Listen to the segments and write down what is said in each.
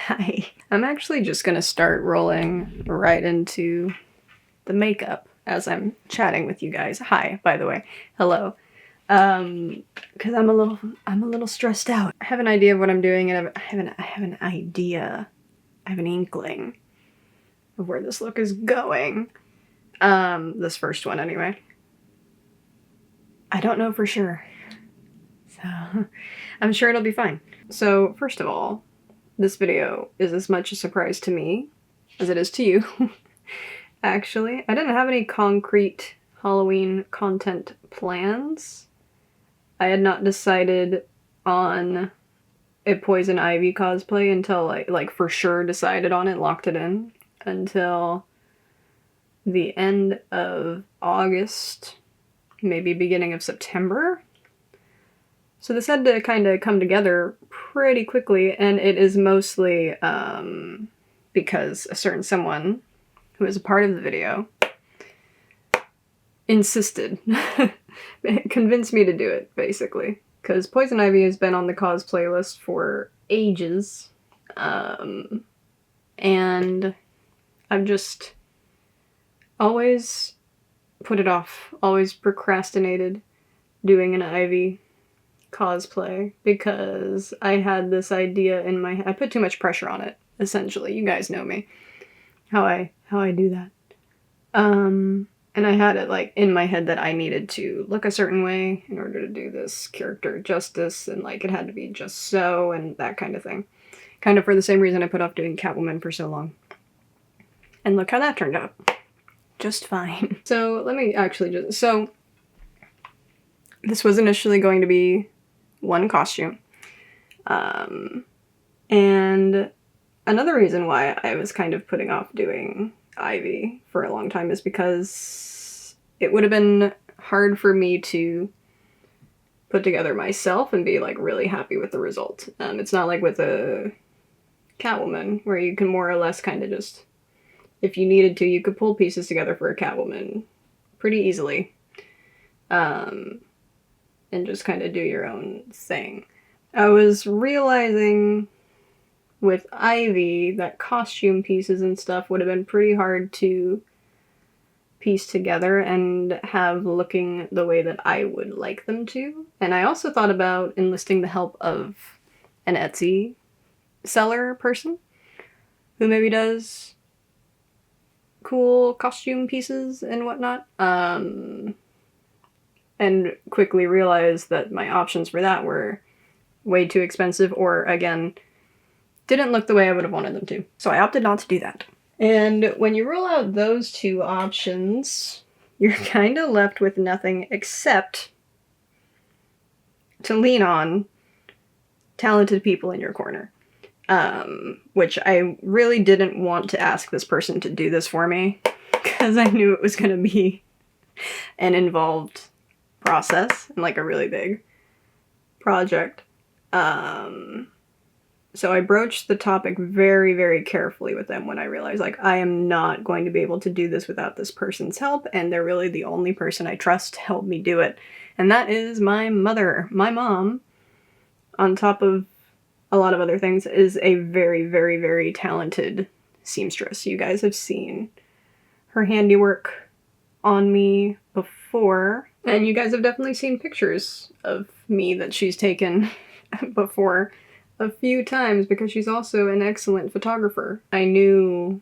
Hi. I'm actually just gonna start rolling right into the makeup as I'm chatting with you guys. Hi, by the way. Hello. Because I'm a little stressed out. I have an idea of what I'm doing, and I have an idea. I have an inkling of where this look is going. This first one anyway. I don't know for sure. So I'm sure it'll be fine. So first of all, this video is as much a surprise to me as it is to you. Actually, I didn't have any concrete Halloween content plans. I had not decided on a Poison Ivy cosplay until like for sure decided on it, locked it in, until the end of August, maybe beginning of September. So this had to kind of come together pretty quickly, and it is mostly because a certain someone who is a part of the video insisted, convinced me to do it, basically. Because Poison Ivy has been on the cosplay list for ages, and I've just always put it off, always procrastinated doing an Ivy cosplay because I had this idea in my head. I put too much pressure on it, essentially. You guys know me. How I do that. And I had it like in my head that I needed to look a certain way in order to do this character justice, and like it had to be just so, and that kind of thing. Kind of for the same reason I put off doing Catwoman for so long. And look how that turned out. Just fine. So let me actually so this was initially going to be one costume. And another reason why I was kind of putting off doing Ivy for a long time is because it would have been hard for me to put together myself and be like really happy with the result. It's not like with a Catwoman where you can more or less kind of just, if you needed to, you could pull pieces together for a Catwoman pretty easily. And just kind of do your own thing. I was realizing with Ivy that costume pieces and stuff would have been pretty hard to piece together and have looking the way that I would like them to. And I also thought about enlisting the help of an Etsy seller person who maybe does cool costume pieces and whatnot. And quickly realized that my options for that were way too expensive, or again, didn't look the way I would have wanted them to. So I opted not to do that. And when you rule out those two options, you're kind of left with nothing except to lean on talented people in your corner. Which I really didn't want to ask this person to do this for me, because I knew it was going to be an involved process and like a really big project. So I broached the topic very, very carefully with them when I realized like I am not going to be able to do this without this person's help, and they're really the only person I trust to help me do it. And that is my mother. My mom, on top of a lot of other things, is a very, very, very talented seamstress. You guys have seen her handiwork on me before, and you guys have definitely seen pictures of me that she's taken before a few times, because she's also an excellent photographer. I knew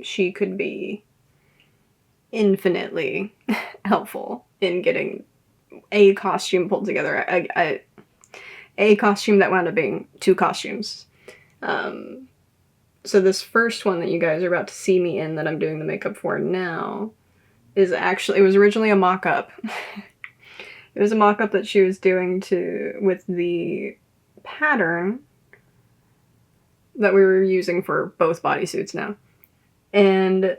she could be infinitely helpful in getting a costume pulled together. A costume that wound up being two costumes. So this first one that you guys are about to see me in, that I'm doing the makeup for now, is actually, it was originally a mock-up. It was a mock-up that she was doing with the pattern that we were using for both bodysuits now. And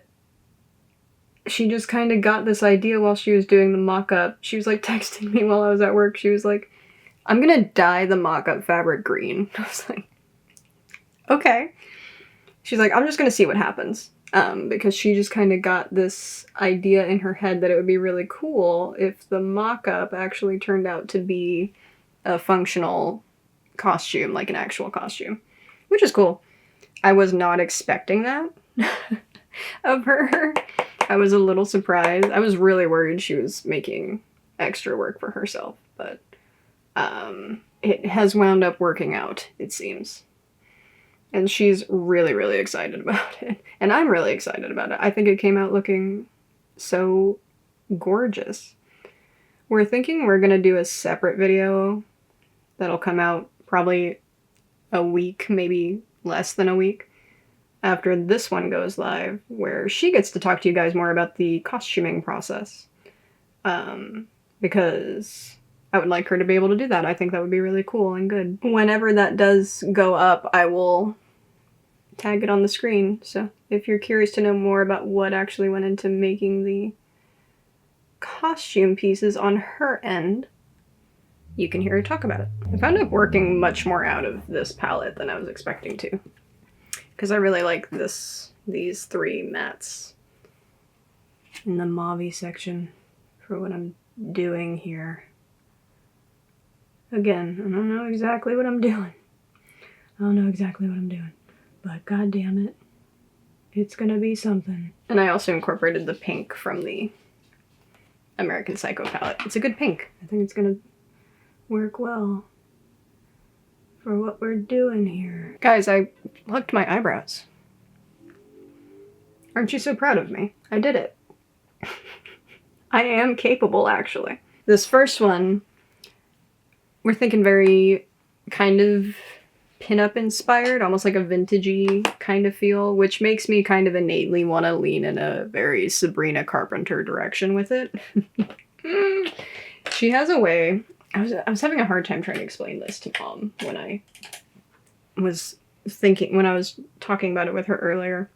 she just kind of got this idea while she was doing the mock-up. She was like texting me while I was at work. She was like, "I'm gonna dye the mock-up fabric green." I was like, okay. She's like, "I'm just gonna see what happens." Because she just kind of got this idea in her head that it would be really cool if the mock-up actually turned out to be a functional costume, like an actual costume, which is cool. I was not expecting that of her. I was a little surprised. I was really worried she was making extra work for herself, but it has wound up working out, it seems. And she's really, really excited about it. And I'm really excited about it. I think it came out looking so gorgeous. We're thinking we're gonna do a separate video that'll come out probably a week, maybe less than a week, after this one goes live, where she gets to talk to you guys more about the costuming process. Because I would like her to be able to do that. I think that would be really cool and good. Whenever that does go up, I will tag it on the screen. So if you're curious to know more about what actually went into making the costume pieces on her end, you can hear her talk about it. I found up working much more out of this palette than I was expecting to, because I really like these three mattes in the mauve section for what I'm doing here. Again, I don't know exactly what I'm doing. But god damn it, it's gonna be something. And I also incorporated the pink from the American Psycho palette. It's a good pink. I think it's gonna work well for what we're doing here. Guys, I plucked my eyebrows. Aren't you so proud of me? I did it. I am capable, actually. This first one, we're thinking very kind of pinup inspired, almost like a vintagey kind of feel, which makes me kind of innately want to lean in a very Sabrina Carpenter direction with it. She has a way. I was having a hard time trying to explain this to Mom when I was talking about it with her earlier.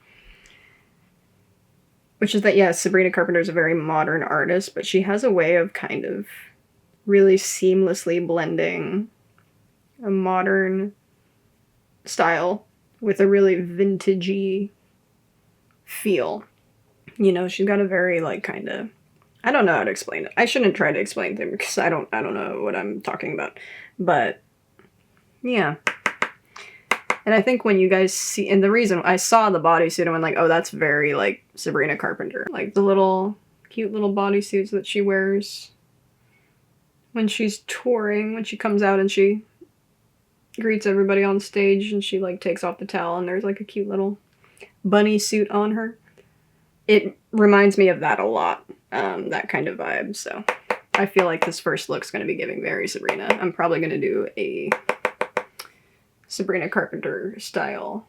Which is that, yes, Sabrina Carpenter is a very modern artist, but she has a way of kind of really seamlessly blending a modern style with a really vintagey feel. You know, she's got a very, like, kind of... I don't know how to explain it. I shouldn't try to explain things because I don't know what I'm talking about. But, yeah. And I think when you guys see... And the reason I saw the bodysuit and went like, oh, that's very, like, Sabrina Carpenter. Like, the little... cute little bodysuits that she wears when she's touring, when she comes out and she greets everybody on stage and she, like, takes off the towel and there's, like, a cute little bunny suit on her. It reminds me of that a lot, that kind of vibe, so I feel like this first look's going to be giving very Sabrina. I'm probably going to do a Sabrina Carpenter style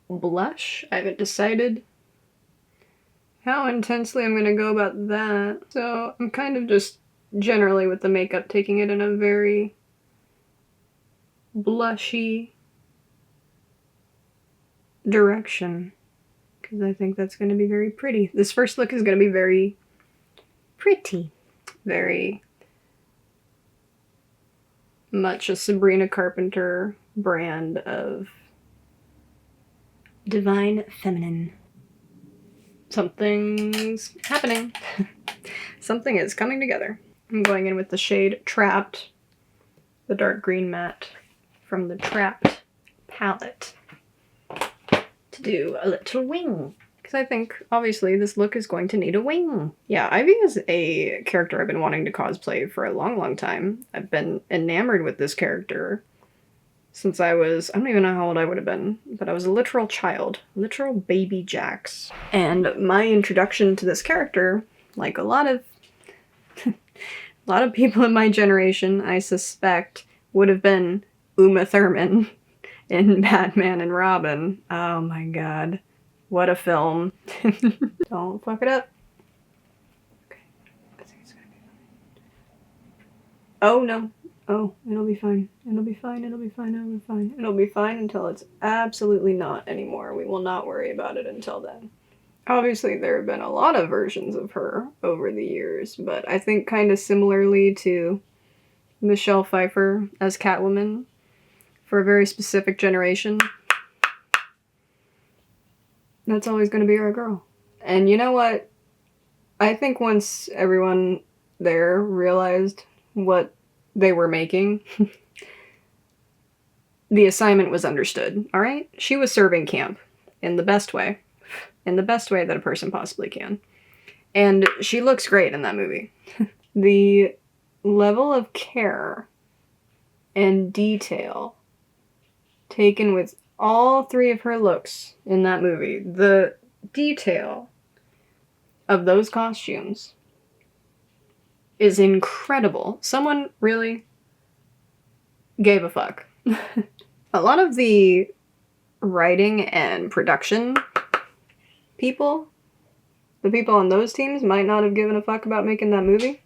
blush. I haven't decided how intensely I'm going to go about that, so I'm kind of just generally with the makeup taking it in a very blushy direction, because I think that's going to be very pretty. This first look is going to be very pretty. Very much a Sabrina Carpenter brand of divine feminine. Something's happening. Something is coming together. I'm going in with the shade Trapped, the dark green matte from the Trapped palette, to do a little wing. Because I think, obviously, this look is going to need a wing. Yeah, Ivy is a character I've been wanting to cosplay for a long, long time. I've been enamored with this character since I don't even know how old I would have been, but I was a literal child. Literal baby Jax. And my introduction to this character, like a lot of people in my generation, I suspect, would have been Uma Thurman in Batman and Robin. Oh my god. What a film. Don't fuck it up. Okay. I think it's gonna be fine. Oh no. Oh, it'll be fine. It'll be fine. It'll be fine. It'll be fine. It'll be fine until it's absolutely not anymore. We will not worry about it until then. Obviously, there have been a lot of versions of her over the years, but I think kind of similarly to Michelle Pfeiffer as Catwoman for a very specific generation, that's always going to be our girl. And you know what? I think once everyone there realized what they were making, the assignment was understood, all right? She was serving camp in the best way that a person possibly can. And she looks great in that movie. The level of care and detail taken with all three of her looks in that movie, the detail of those costumes is incredible. Someone really gave a fuck. A lot of the writing and production people, the people on those teams, might not have given a fuck about making that movie.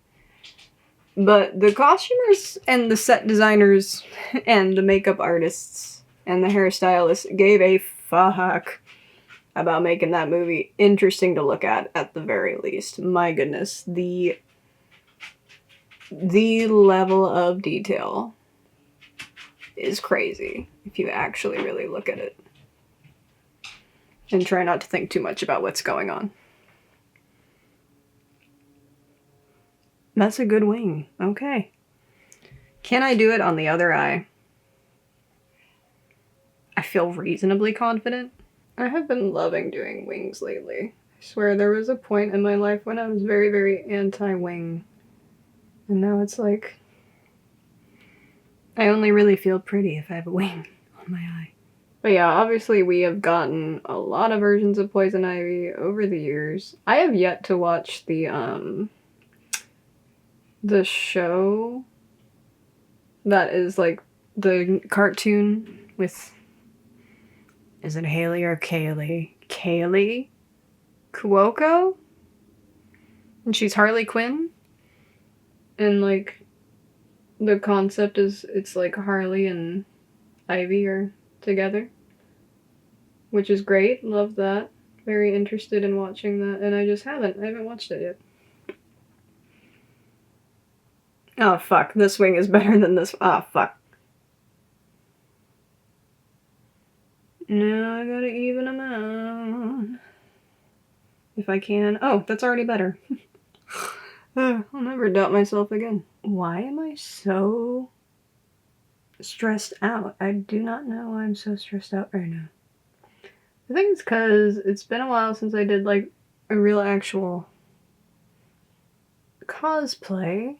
But the costumers and the set designers and the makeup artists and the hairstylists gave a fuck about making that movie interesting to look at the very least. My goodness, the level of detail is crazy if you actually really look at it. And try not to think too much about what's going on. That's a good wing. Okay. Can I do it on the other eye? I feel reasonably confident. I have been loving doing wings lately. I swear there was a point in my life when I was very, very anti-wing. And now it's like, I only really feel pretty if I have a wing on my eye. But yeah, obviously we have gotten a lot of versions of Poison Ivy over the years. I have yet to watch the show that is like the cartoon with, is it Haley or Kaylee? Kaylee Cuoco? And she's Harley Quinn? And like, the concept is, it's like Harley and Ivy are together, which is great. Love that. Very interested in watching that, and I haven't watched it yet. Oh fuck, this wing is better than this. Oh fuck. No, I gotta even them out. If I can. Oh, that's already better. I'll never doubt myself again. Why am I so stressed out? I do not know why I'm so stressed out right now. I think it's because it's been a while since I did like a real actual cosplay.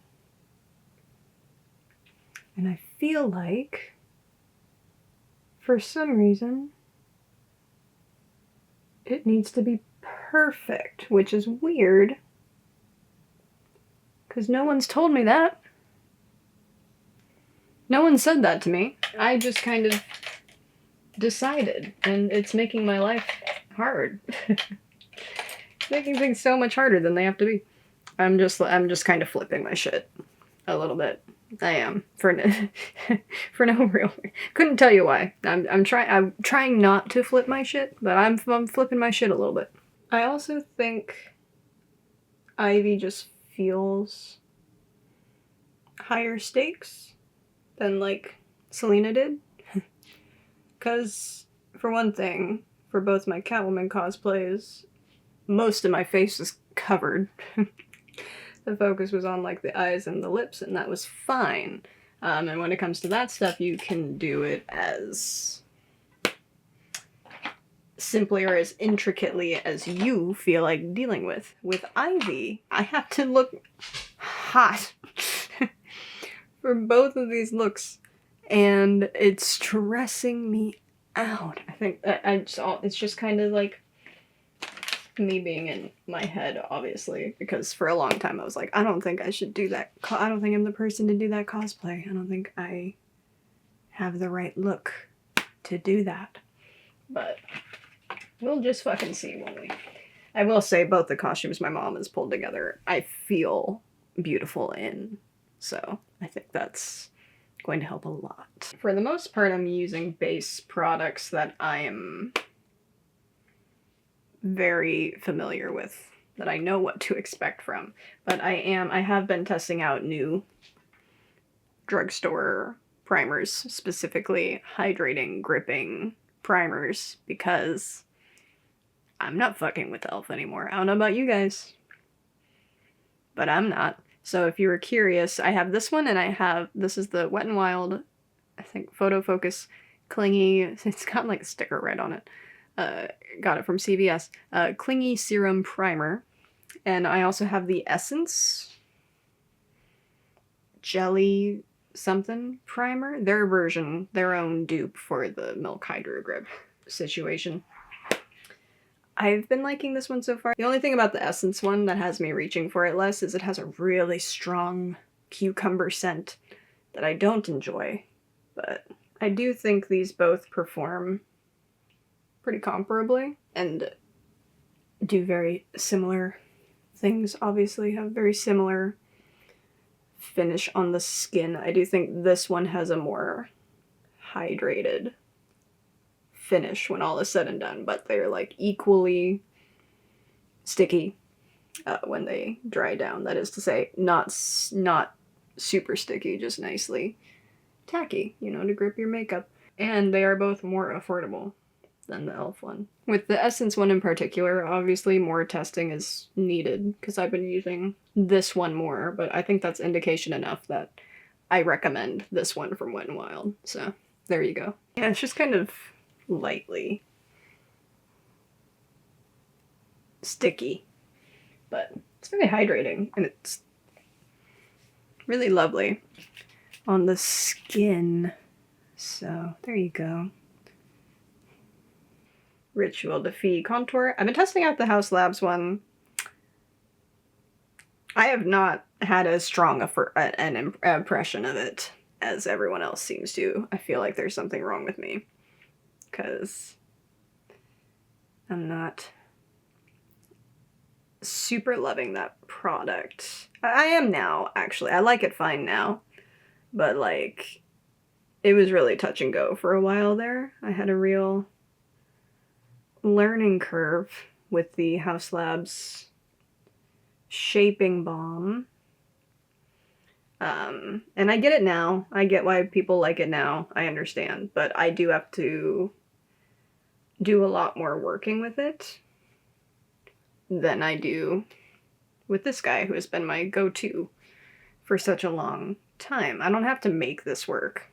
And I feel like, for some reason, it needs to be perfect, which is weird. Because no one's told me that. No one said that to me. I just kind of decided, and it's making my life hard. It's making things so much harder than they have to be. I'm just kind of flipping my shit a little bit. I am for no real. Couldn't tell you why. I'm trying not to flip my shit, but I'm flipping my shit a little bit. I also think Ivy just feels higher stakes than like Selena did. Because, for one thing, for both my Catwoman cosplays, most of my face was covered. The focus was on like the eyes and the lips, and that was fine. And when it comes to that stuff, you can do it as simply or as intricately as you feel like dealing with. With Ivy, I have to look hot for both of these looks, and it's stressing me out. I think it's just kind of like me being in my head, obviously, because for a long time I was like, I don't think I should do that. I don't think I'm the person to do that cosplay. I don't think I have the right look to do that. But we'll just fucking see, won't we? I will say both the costumes my mom has pulled together, I feel beautiful in. So I think that's going to help a lot. For the most part, I'm using base products that I am very familiar with, that I know what to expect from. But I have been testing out new drugstore primers, specifically hydrating, gripping primers, because I'm not fucking with e.l.f. anymore. I don't know about you guys, but I'm not. So if you were curious, I have this one, and this is the Wet n Wild, I think, Photo Focus Clingy, it's got like a sticker right on it. Got it from CVS. Clingy Serum Primer. And I also have the Essence Jelly something primer. Their version, their own dupe for the Milk Hydro Grip situation. I've been liking this one so far. The only thing about the Essence one that has me reaching for it less is it has a really strong cucumber scent that I don't enjoy. But I do think these both perform pretty comparably and do very similar things. Obviously have very similar finish on the skin. I do think this one has a more hydrated finish when all is said and done, but they're like equally sticky when they dry down. That is to say, not super sticky, just nicely tacky, you know, to grip your makeup. And they are both more affordable than the e.l.f. one. With the Essence one in particular, obviously more testing is needed because I've been using this one more, but I think that's indication enough that I recommend this one from Wet n Wild. So there you go. Yeah, it's just kind of lightly sticky, but it's very hydrating and it's really lovely on the skin. So there you go. Ritual Defee Contour. I've been testing out the Haus Labs one. I have not had as strong an impression of it as everyone else seems to. I feel like there's something wrong with me because I'm not super loving that product. I am now, actually. I like it fine now, but like it was really touch and go for a while there. I had a real learning curve with the Haus Labs Shaping Balm. And I get it now. I get why people like it now. I understand. But I do have to do a lot more working with it than I do with this guy who has been my go-to for such a long time. I don't have to make this work.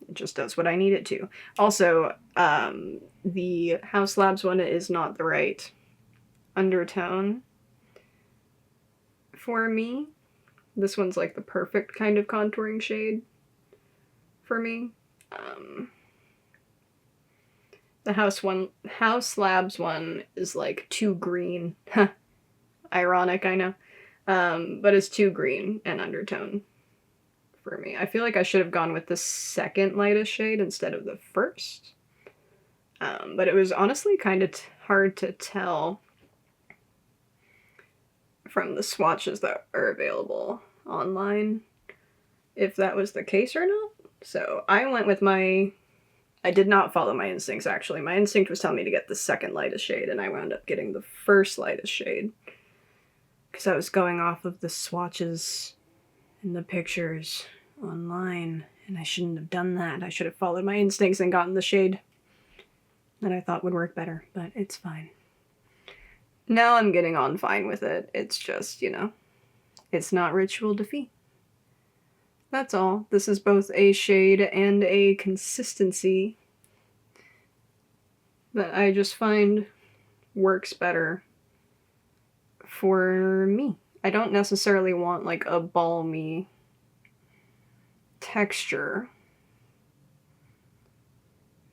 It just does what I need it to. Also, the Haus Labs one is not the right undertone for me. This one's like the perfect kind of contouring shade for me. The Haus Labs one is like too green. Ironic, I know. But it's too green and undertone for me. I feel like I should have gone with the second lightest shade instead of the first. But it was honestly kind of hard to tell from the swatches that are available online if that was the case or not. So I went with I did not follow my instincts, actually. My instinct was telling me to get the second lightest shade, and I wound up getting the first lightest shade because I was going off of the swatches and the pictures online, and I shouldn't have done that. I should have followed my instincts and gotten the shade that I thought would work better, but it's fine. Now I'm getting on fine with it. It's just, you know, it's not Ritual Defee. That's all. This is both a shade and a consistency that I just find works better for me. I don't necessarily want like a balmy texture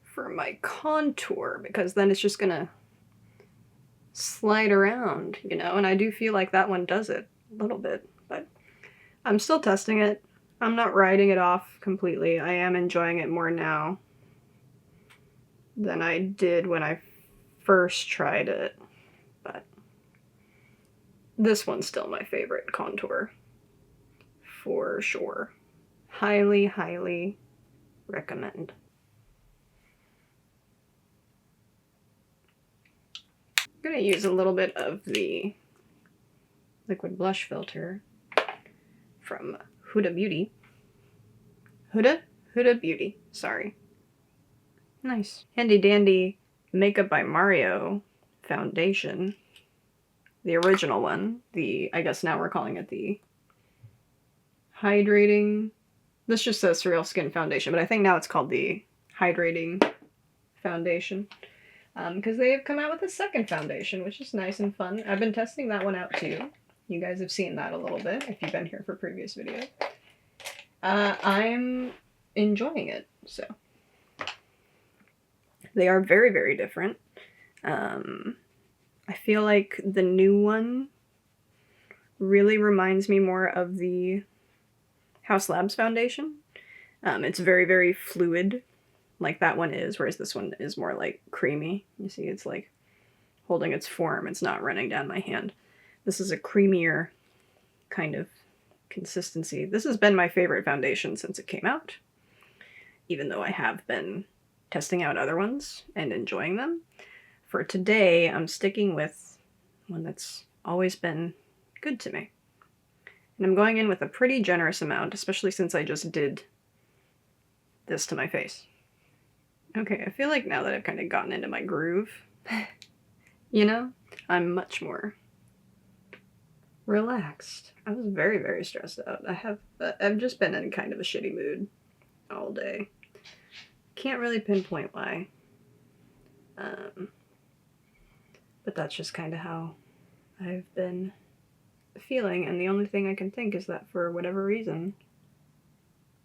for my contour because then it's just gonna slide around, you know, and I do feel like that one does it a little bit, but I'm still testing it. I'm not writing it off completely. I am enjoying it more now than I did when I first tried it, but this one's still my favorite contour for sure. Highly, highly recommend. I'm gonna use a little bit of the liquid blush filter from Huda Beauty. Huda Beauty, sorry. Nice. Handy dandy Makeup by Mario foundation. The original one. I guess now we're calling it the hydrating. This just says Surreal Skin Foundation, but I think now it's called the hydrating foundation. Because they have come out with a second foundation, which is nice and fun. I've been testing that one out too. You guys have seen that a little bit if you've been here for previous videos. I'm enjoying it, so. They are very, very different. I feel like the new one really reminds me more of the House Labs foundation. It's very, very fluid, like that one is, whereas this one is more like creamy. You see, it's like holding its form. It's not running down my hand. This is a creamier kind of consistency. This has been my favorite foundation since it came out, even though I have been testing out other ones and enjoying them. For today, I'm sticking with one that's always been good to me. And I'm going in with a pretty generous amount, especially since I just did this to my face. Okay, I feel like now that I've kind of gotten into my groove, you know, I'm much more relaxed. I was very, very stressed out. I've just been in kind of a shitty mood all day. Can't really pinpoint why. But that's just kind of how I've been feeling, and the only thing I can think is that for whatever reason,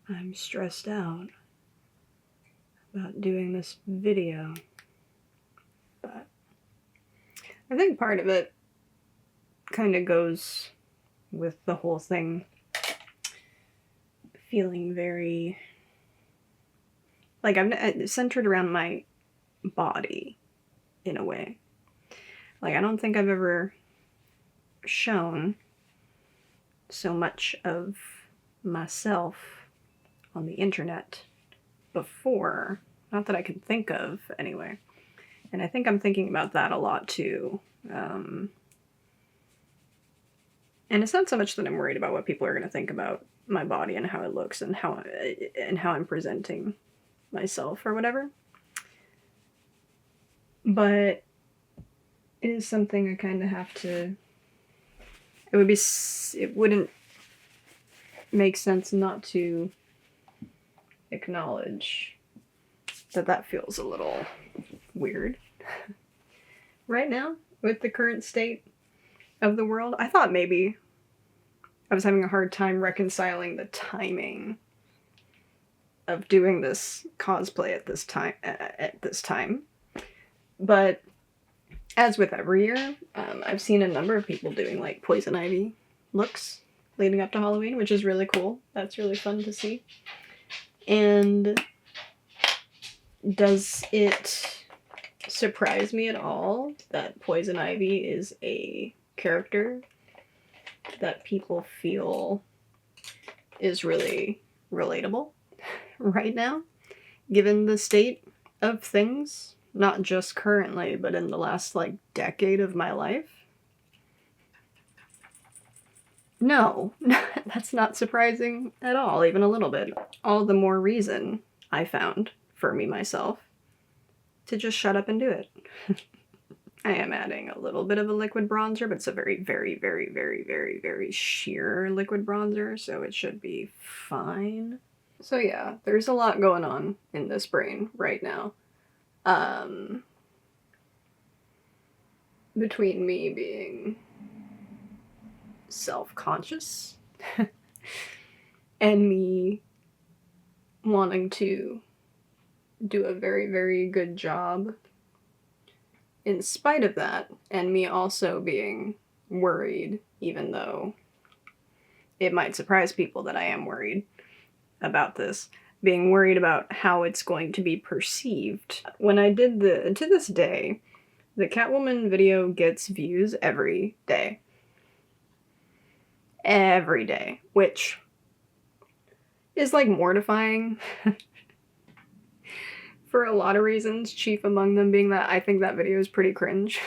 I'm stressed out about doing this video. But I think part of it kind of goes with the whole thing feeling very, like, I'm centered around my body in a way. Like, I don't think I've ever shown so much of myself on the internet before. Not that I can think of, anyway. And I think I'm thinking about that a lot, too. And it's not so much that I'm worried about what people are going to think about my body and how it looks and how I'm presenting myself or whatever. But it is something I kind of have to... It wouldn't make sense not to acknowledge that that feels a little weird. Right now, with the current state of the world, I thought maybe I was having a hard time reconciling the timing of doing this cosplay at this time. But as with every year, I've seen a number of people doing like poison ivy looks leading up to Halloween, which is really cool. That's really fun to see. And does it surprise me at all that poison ivy is a character that people feel is really relatable right now, given the state of things, not just currently, but in the last, like, decade of my life? No, that's not surprising at all, even a little bit. All the more reason, I found, for me myself, to just shut up and do it. I am adding a little bit of a liquid bronzer, but it's a very, very, very, very, very, very sheer liquid bronzer, so it should be fine. So yeah, there's a lot going on in this brain right now. Between me being self-conscious and me wanting to do a very, very good job in spite of that, and me also being worried, even though it might surprise people that I am worried about this, being worried about how it's going to be perceived. When I did to this day, the Catwoman video gets views every day. Every day, which is like mortifying for a lot of reasons, chief among them being that I think that video is pretty cringe.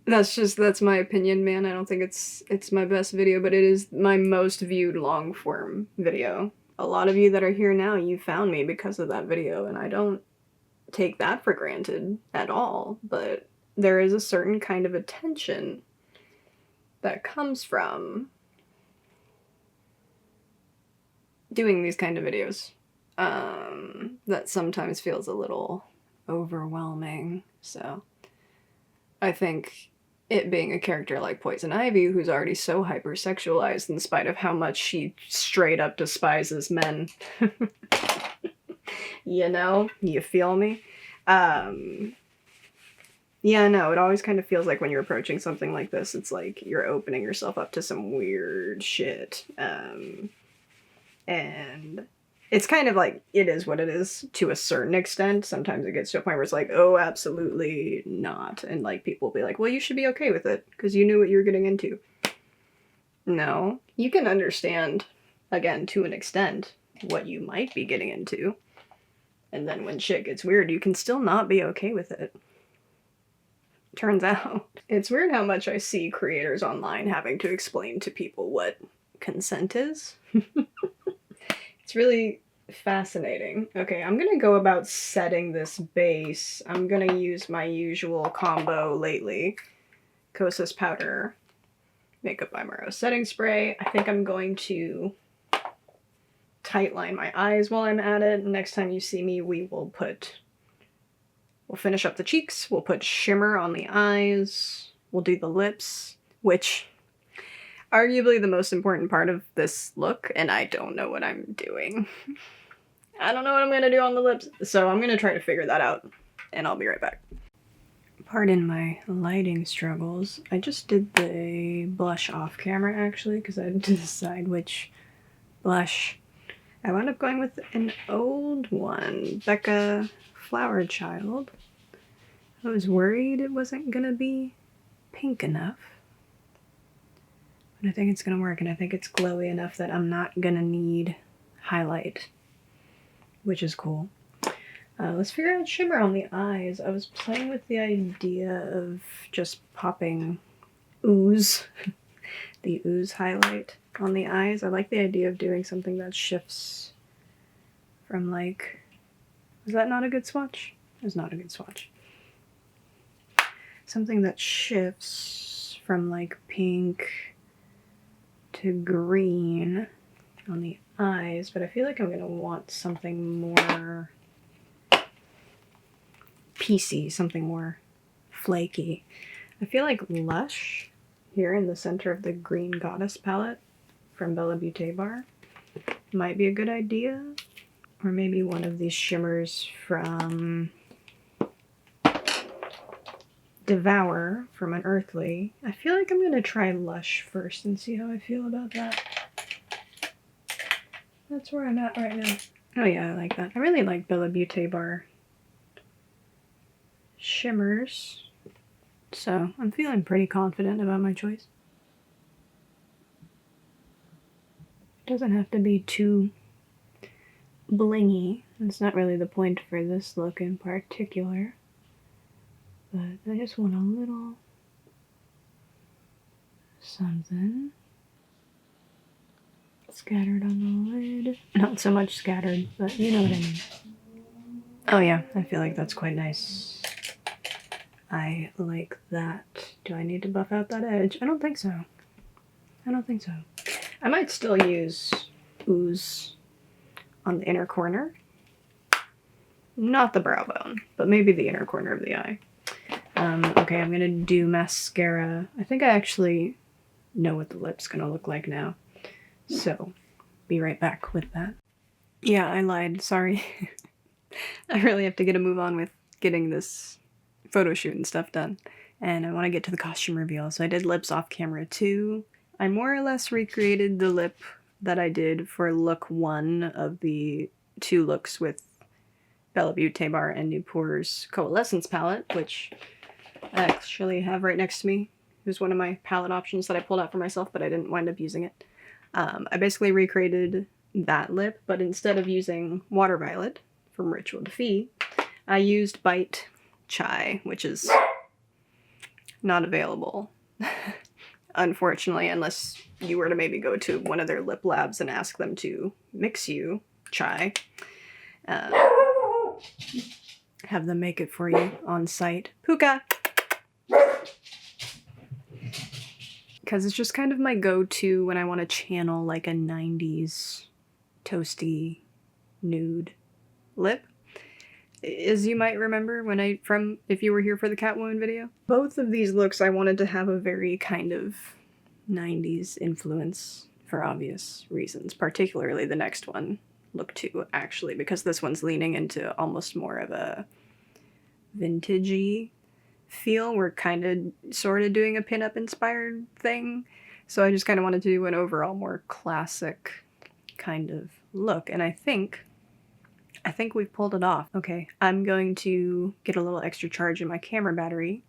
That's my opinion, man. I don't think it's my best video, but it is my most viewed long form video. A lot of you that are here now, you found me because of that video, and I don't take that for granted at all, but there is a certain kind of attention that comes from doing these kind of videos. That sometimes feels a little overwhelming. So I think it being a character like Poison Ivy, who's already so hypersexualized in spite of how much she straight up despises men. You know? You feel me? Yeah, no, it always kind of feels like when you're approaching something like this, it's like you're opening yourself up to some weird shit. And it's kind of like, it is what it is to a certain extent. Sometimes it gets to a point where it's like, oh, absolutely not. And like people will be like, well, you should be okay with it because you knew what you were getting into. No, you can understand, again, to an extent, what you might be getting into. And then when shit gets weird, you can still not be okay with it. Turns out. It's weird how much I see creators online having to explain to people what consent is. It's really fascinating. Okay, I'm gonna go about setting this base. I'm gonna use my usual combo lately. Kosas powder, Makeup by Morrow setting spray. I think I'm going to tight line my eyes while I'm at it. Next time you see me, we'll finish up the cheeks. We'll put shimmer on the eyes. We'll do the lips, which arguably the most important part of this look, and I don't know what I'm doing. I don't know what I'm gonna do on the lips, so I'm gonna try to figure that out, and I'll be right back. Pardon my lighting struggles. I just did the blush off camera, actually, because I had to decide which blush. I wound up going with an old one, Becca Flower Child. I was worried it wasn't gonna be pink enough. But I think it's gonna work, and I think it's glowy enough that I'm not gonna need highlight, which is cool. Let's figure out shimmer on the eyes. I was playing with the idea of just popping ooze, the ooze highlight on the eyes. I like the idea of doing something that shifts from like, is that not a good swatch? It's not a good swatch. Something that shifts from like pink to green on the eyes, but I feel like I'm gonna want something more piecey, something more flaky. I feel like Lush here in the center of the Green Goddess palette from Bella Beauté Bar might be a good idea. Or maybe one of these shimmers from Devour from Unearthly. I feel like I'm gonna try Lush first and see how I feel about that. That's where I'm at right now. Oh yeah, I like that. I really like Bella Beauté Bar shimmers. So I'm feeling pretty confident about my choice. It doesn't have to be too blingy. That's not really the point for this look in particular. But I just want a little something scattered on the lid. Not so much scattered, but you know what I mean. Oh yeah, I feel like that's quite nice. I like that. Do I need to buff out that edge? I don't think so. I don't think so. I might still use ooze on the inner corner. Not the brow bone, but maybe the inner corner of the eye. Okay, I'm gonna do mascara. I think I actually know what the lip's gonna look like now. So, be right back with that. Yeah, I lied, sorry. I really have to get a move on with getting this photo shoot and stuff done. And I want to get to the costume reveal, so I did lips off camera too. I more or less recreated the lip that I did for look 1 of the 2 looks with Bella Beauté Bar and Nupour's Coalescence palette, which I actually have right next to me. It was one of my palette options that I pulled out for myself, but I didn't wind up using it. I basically recreated that lip, but instead of using Water Violet from Ritual Defeat, I used Bite Chai, which is not available, unfortunately, unless you were to maybe go to one of their lip labs and ask them to mix you chai. Have them make it for you on site. Puka! Because it's just kind of my go-to when I want to channel like a 90s toasty nude lip. As you might remember if you were here for the Catwoman video. Both of these looks I wanted to have a very kind of 90s influence for obvious reasons, particularly the next one, look 2, actually, because this one's leaning into almost more of a vintagey feel. We're kind of sort of doing a pinup inspired thing, so I just kind of wanted to do an overall more classic kind of look, and I think we've pulled it off. Okay, I'm going to get a little extra charge in my camera battery,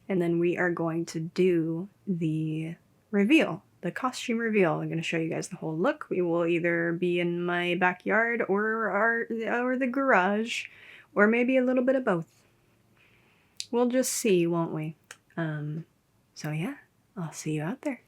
and then we are going to do the reveal, the costume reveal. I'm going to show you guys the whole look. We will either be in my backyard or the garage, or maybe a little bit of both. We'll just see, won't we? So yeah, I'll see you out there.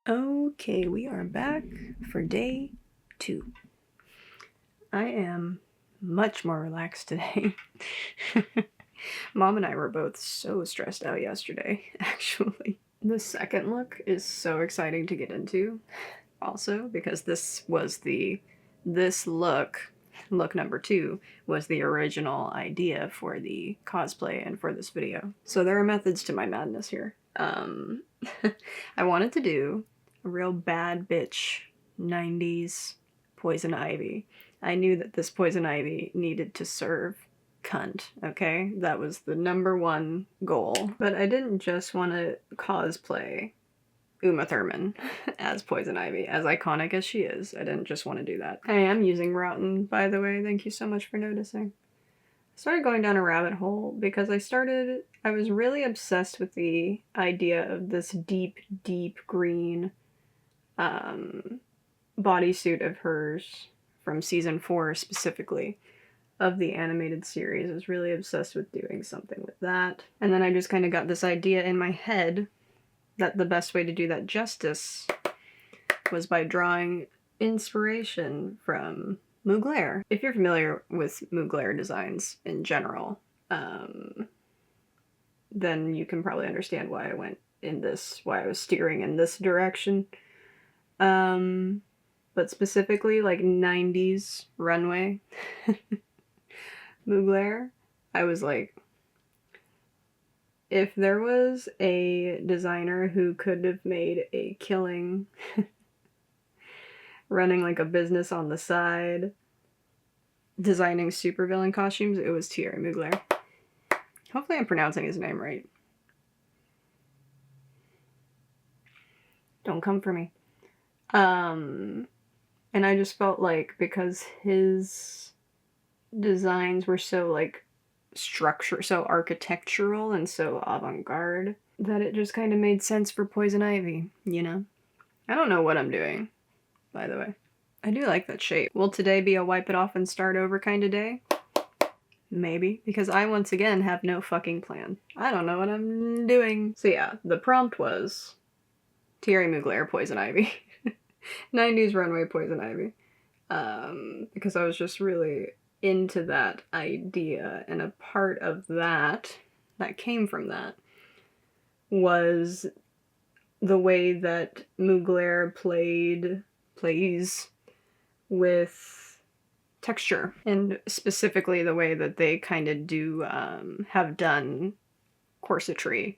Okay, we are back for day 2. I am much more relaxed today. Mom and I were both so stressed out yesterday, actually. The second look is so exciting to get into, also, because this look number 2, was the original idea for the cosplay and for this video. So there are methods to my madness here. I wanted to do a real bad bitch 90s poison ivy. I knew that this poison ivy needed to serve cunt, okay? That was the number 1 goal. But I didn't just want to cosplay Uma Thurman as Poison Ivy, as iconic as she is. I didn't just want to do that. I am using Rotten, by the way. Thank you so much for noticing. I started going down a rabbit hole because I was really obsessed with the idea of this deep, deep green bodysuit of hers from season 4 specifically of the animated series. I was really obsessed with doing something with that. And then I just kind of got this idea in my head that the best way to do that justice was by drawing inspiration from Mugler. If you're familiar with Mugler designs in general, then you can probably understand why I went in this, why I was steering in this direction. But specifically like 90s runway Mugler, I was like, if there was a designer who could have made a killing running like a business on the side, designing supervillain costumes, it was Thierry Mugler. Hopefully I'm pronouncing his name right. Don't come for me. And I just felt like because his designs were so like so architectural and so avant-garde, that it just kind of made sense for Poison Ivy, you know? I don't know what I'm doing, by the way. I do like that shape. Will today be a wipe it off and start over kind of day? Maybe, because I once again have no fucking plan. I don't know what I'm doing. So yeah, the prompt was Thierry Mugler, Poison Ivy. 90s runway Poison Ivy. Because I was just really into that idea, and a part of that came from that was the way that Mugler plays with texture, and specifically the way that they kind of do have done corsetry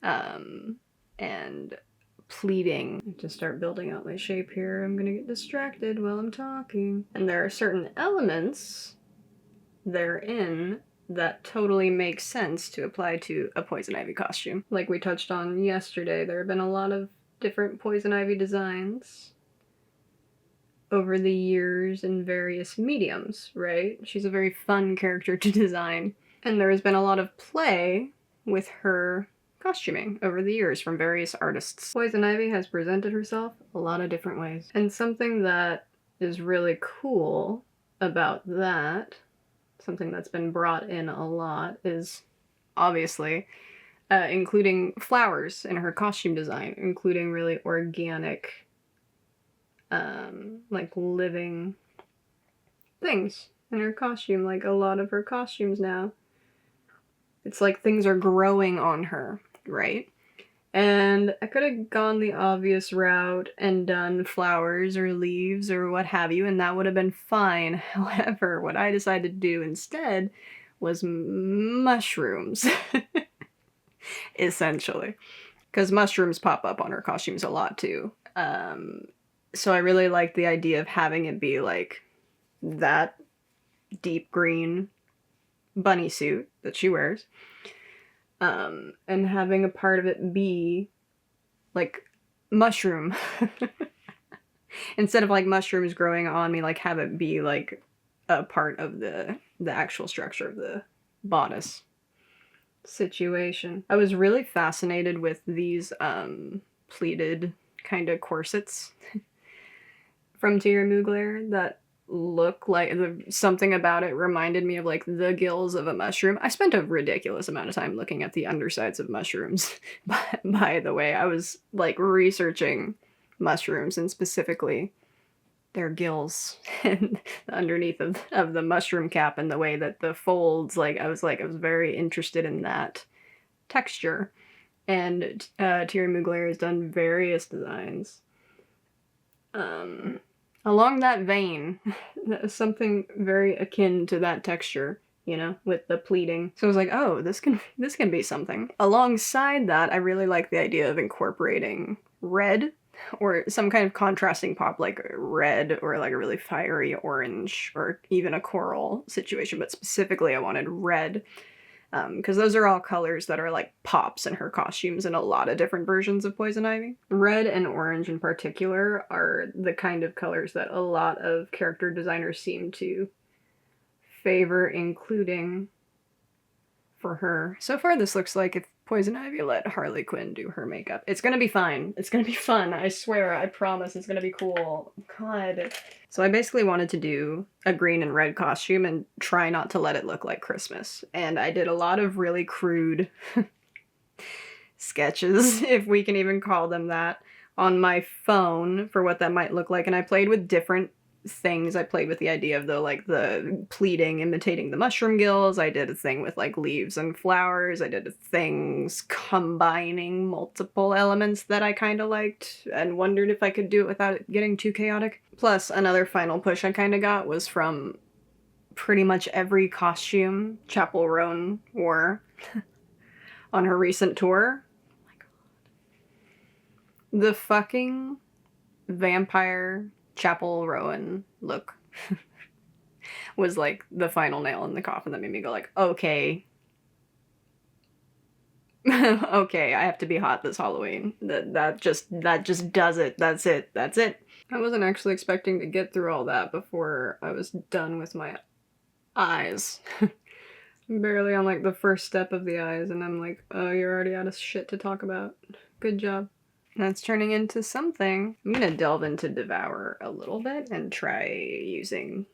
and pleating. To start building out my shape here, I'm gonna get distracted while I'm talking. And there are certain elements therein that totally make sense to apply to a Poison Ivy costume. Like we touched on yesterday, there have been a lot of different Poison Ivy designs over the years in various mediums, right? She's a very fun character to design. And there has been a lot of play with her costuming over the years from various artists. Poison Ivy has presented herself a lot of different ways. And something that is really cool about that, something that's been brought in a lot, is obviously including flowers in her costume design, including really organic, like living things in her costume. Like a lot of her costumes now, it's like things are growing on her, right? And I could have gone the obvious route and done flowers or leaves or what have you, and that would have been fine. However, what I decided to do instead was mushrooms, essentially. Because mushrooms pop up on her costumes a lot too. So I really liked the idea of having it be like that deep green bunny suit that she wears. And having a part of it be like mushroom. Instead of like mushrooms growing on me, like have it be like a part of the actual structure of the bodice situation. I was really fascinated with these pleated kind of corsets from Thierry Mugler that look like something about it reminded me of like the gills of a mushroom. I spent a ridiculous amount of time looking at the undersides of mushrooms. By the way, I was like researching mushrooms and specifically their gills and underneath of the mushroom cap and the way that the folds, I was very interested in that texture. And Thierry Mugler has done various designs along that vein, something very akin to that texture, you know, with the pleating. So I was like, oh, this can be something. Alongside that, I really like the idea of incorporating red or some kind of contrasting pop, like red or like a really fiery orange or even a coral situation. But specifically, I wanted red because those are all colors that are like pops in her costumes in a lot of different versions of Poison Ivy. Red and orange in particular are the kind of colors that a lot of character designers seem to favor including for her. So far this looks like if Poison Ivy let Harley Quinn do her makeup. It's gonna be fine. It's gonna be fun. I swear, I promise it's gonna be cool. God. So I basically wanted to do a green and red costume and try not to let it look like Christmas. And I did a lot of really crude sketches, if we can even call them that, on my phone for what that might look like, and I played with different things. I played with the idea of the pleating imitating the mushroom gills. I did a thing with like leaves and flowers. I did things combining multiple elements that I kind of liked and wondered if I could do it without it getting too chaotic. Plus, another final push I kind of got was from pretty much every costume Chapel Roan wore on her recent tour. Oh my god. The fucking vampire Chapel Roan look was like the final nail in the coffin that made me go like, okay. Okay, I have to be hot this Halloween. That just does it. That's it. That's it. I wasn't actually expecting to get through all that before I was done with my eyes. I'm barely on like the first step of the eyes and I'm like, oh, you're already out of shit to talk about. Good job. That's turning into something. I'm gonna delve into Devour a little bit and try using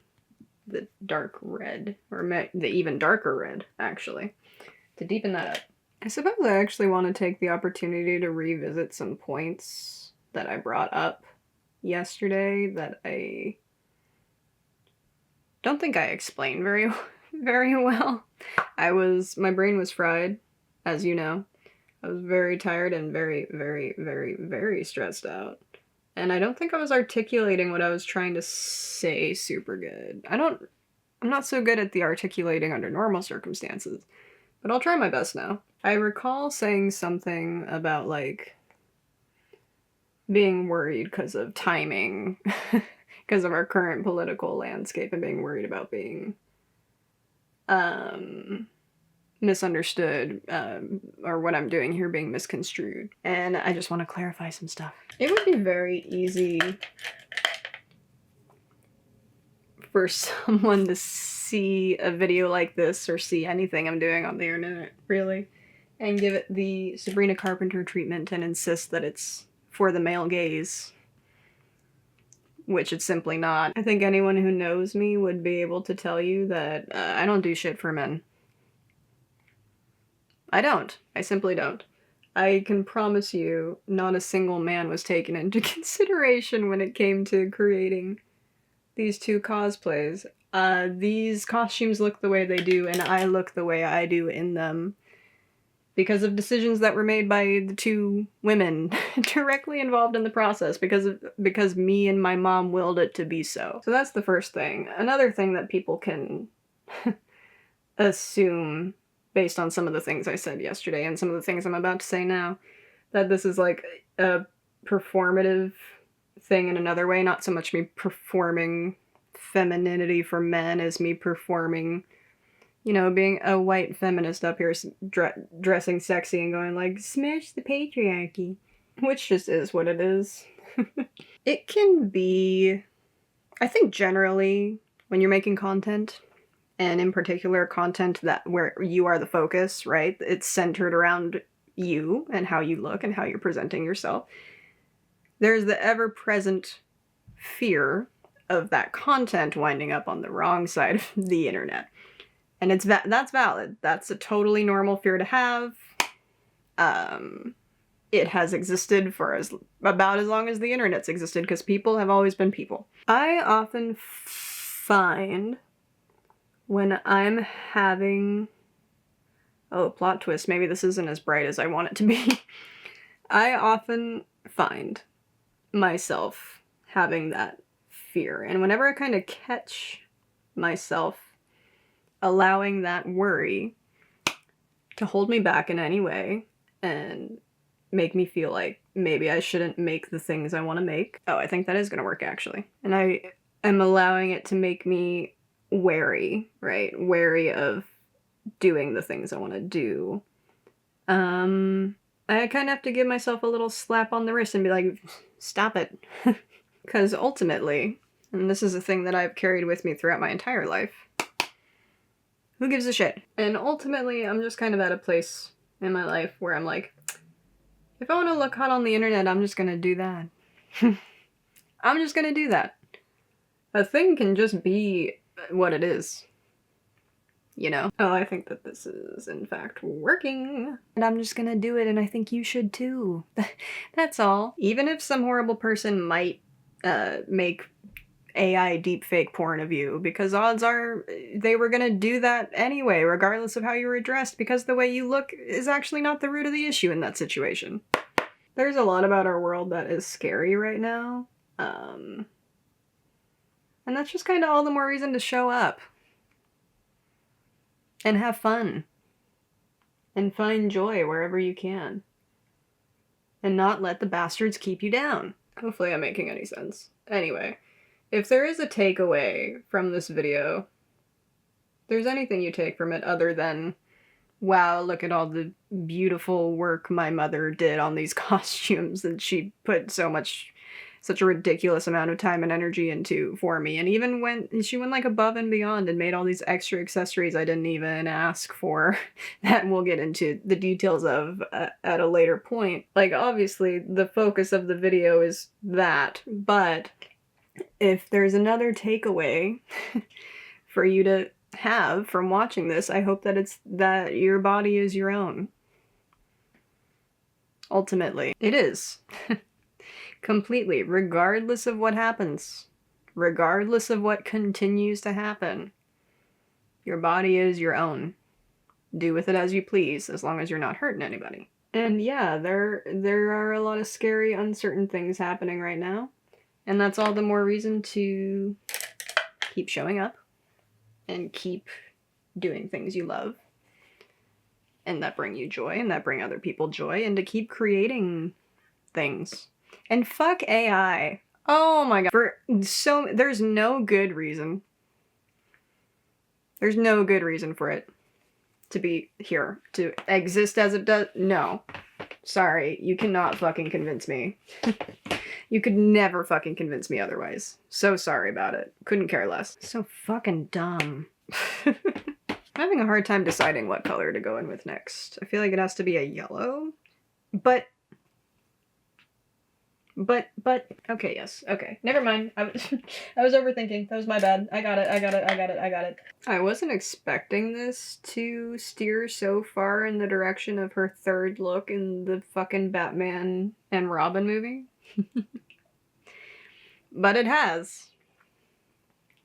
the dark red, or the even darker red, actually, to deepen that up. I suppose I actually want to take the opportunity to revisit some points that I brought up yesterday that I don't think I explained very well. My brain was fried, as you know. I was very tired and very, very, very, very stressed out. And I don't think I was articulating what I was trying to say super good. I'm not so good at the articulating under normal circumstances, but I'll try my best now. I recall saying something about, like, being worried because of timing, because of our current political landscape, and being worried about being, misunderstood, or what I'm doing here being misconstrued. And I just want to clarify some stuff. It would be very easy for someone to see a video like this, or see anything I'm doing on the internet, really, and give it the Sabrina Carpenter treatment and insist that it's for the male gaze, which it's simply not. I think anyone who knows me would be able to tell you that I don't do shit for men. I don't. I simply don't. I can promise you not a single man was taken into consideration when it came to creating these two cosplays. These costumes look the way they do, and I look the way I do in them because of decisions that were made by the two women directly involved in the process, because me and my mom willed it to be so. So that's the first thing. Another thing that people can assume, based on some of the things I said yesterday and some of the things I'm about to say now, that this is like a performative thing in another way, not so much me performing femininity for men as me performing, you know, being a white feminist up here dressing sexy and going like, smash the patriarchy, which just is what it is. It can be, I think generally, when you're making content, and in particular content that where you are the focus, right? It's centered around you and how you look and how you're presenting yourself. There's the ever-present fear of that content winding up on the wrong side of the internet. And that's valid. That's a totally normal fear to have. It has existed for about as long as the internet's existed, because people have always been people. I often find when I'm having... Oh, plot twist. Maybe this isn't as bright as I want it to be. I often find myself having that fear. And whenever I kind of catch myself allowing that worry to hold me back in any way and make me feel like maybe I shouldn't make the things I want to make. Oh, I think that is going to work, actually. And I am allowing it to make me wary, right? Wary of doing the things I want to do. I kind of have to give myself a little slap on the wrist and be like, stop it. Because ultimately, and this is a thing that I've carried with me throughout my entire life, who gives a shit? And ultimately, I'm just kind of at a place in my life where I'm like, if I want to look hot on the internet, I'm just gonna do that. I'm just gonna do that. A thing can just be what it is. you know? Oh, I think that this is in fact working. And I'm just gonna do it, and I think you should too. That's all. Even if some horrible person might make AI deepfake porn of you, because odds are they were gonna do that anyway, regardless of how you were dressed, because the way you look is actually not the root of the issue in that situation. There's a lot about our world that is scary right now. And that's just kind of all the more reason to show up. And have fun. And find joy wherever you can. And not let the bastards keep you down. Hopefully I'm making any sense. Anyway, if there is a takeaway from this video, if there's anything you take from it other than, wow, look at all the beautiful work my mother did on these costumes, and she put such a ridiculous amount of time and energy into for me, and even she went like above and beyond and made all these extra accessories I didn't even ask for that we'll get into the details of at a later point. Like, obviously the focus of the video is that, but if there's another takeaway for you to have from watching this, I hope that it's that your body is your own. Ultimately, it is. Completely, regardless of what happens, regardless of what continues to happen, your body is your own. Do with it as you please, as long as you're not hurting anybody. And yeah, there are a lot of scary, uncertain things happening right now, and that's all the more reason to keep showing up and keep doing things you love and that bring you joy and that bring other people joy, and to keep creating things. And fuck AI. Oh my god. There's no good reason. There's no good reason for it to be here, to exist as it does. No. Sorry, you cannot fucking convince me. You could never fucking convince me otherwise. So sorry about it. Couldn't care less. So fucking dumb. I'm having a hard time deciding what color to go in with next. I feel like it has to be a yellow. But, okay, yes, okay. Never mind. I was overthinking. That was my bad. I got it. I wasn't expecting this to steer so far in the direction of her third look in the fucking Batman and Robin movie. But it has.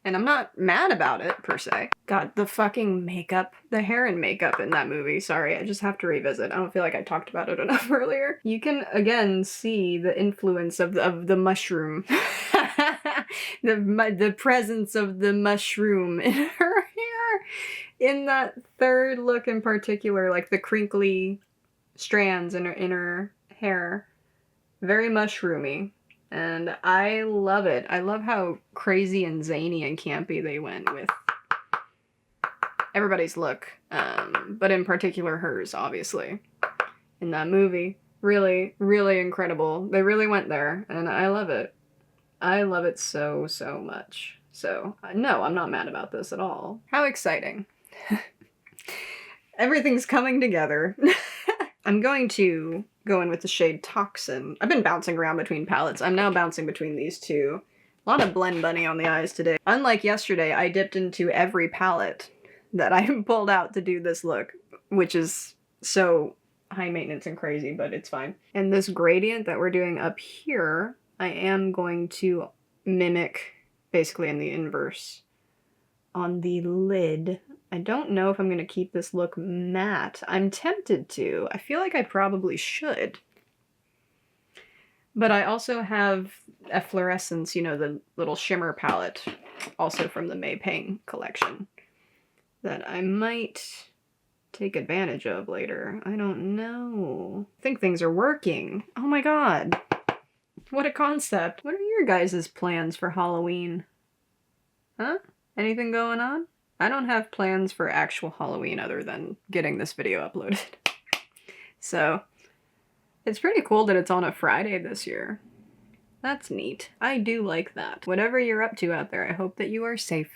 And I'm not mad about it, per se. God, the fucking makeup. The hair and makeup in that movie. Sorry, I just have to revisit. I don't feel like I talked about it enough earlier. You can, again, see the influence of the mushroom. the presence of the mushroom in her hair. In that third look in particular, like the crinkly strands in her hair. Very mushroomy. And I love it. I love how crazy and zany and campy they went with everybody's look, but in particular hers, obviously, in that movie. Really, really incredible. They really went there, and I love it. I love it so, so much. So, no, I'm not mad about this at all. How exciting. Everything's coming together. I'm going to go in with the shade Toxin. I've been bouncing around between palettes. I'm now bouncing between these two. A lot of Blend Bunny on the eyes today. Unlike yesterday, I dipped into every palette that I pulled out to do this look, which is so high maintenance and crazy, but it's fine. And this gradient that we're doing up here, I am going to mimic basically in the inverse on the lid. I don't know if I'm going to keep this look matte. I'm tempted to. I feel like I probably should. But I also have Efflorescence, you know, the little shimmer palette, also from the May Pang collection, that I might take advantage of later. I don't know. I think things are working. Oh my god. What a concept. What are your guys' plans for Halloween? Huh? Anything going on? I don't have plans for actual Halloween other than getting this video uploaded. So, it's pretty cool that it's on a Friday this year. That's neat. I do like that. Whatever you're up to out there, I hope that you are safe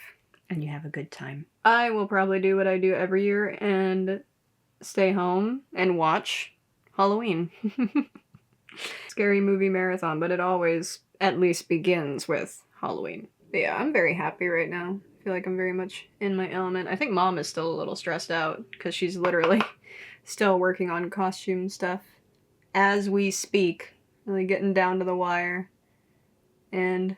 and you have a good time. I will probably do what I do every year and stay home and watch Halloween. Scary movie marathon, but it always at least begins with Halloween. But yeah, I'm very happy right now. I feel like I'm very much in my element. I think Mom is still a little stressed out because she's literally still working on costume stuff as we speak, really getting down to the wire. And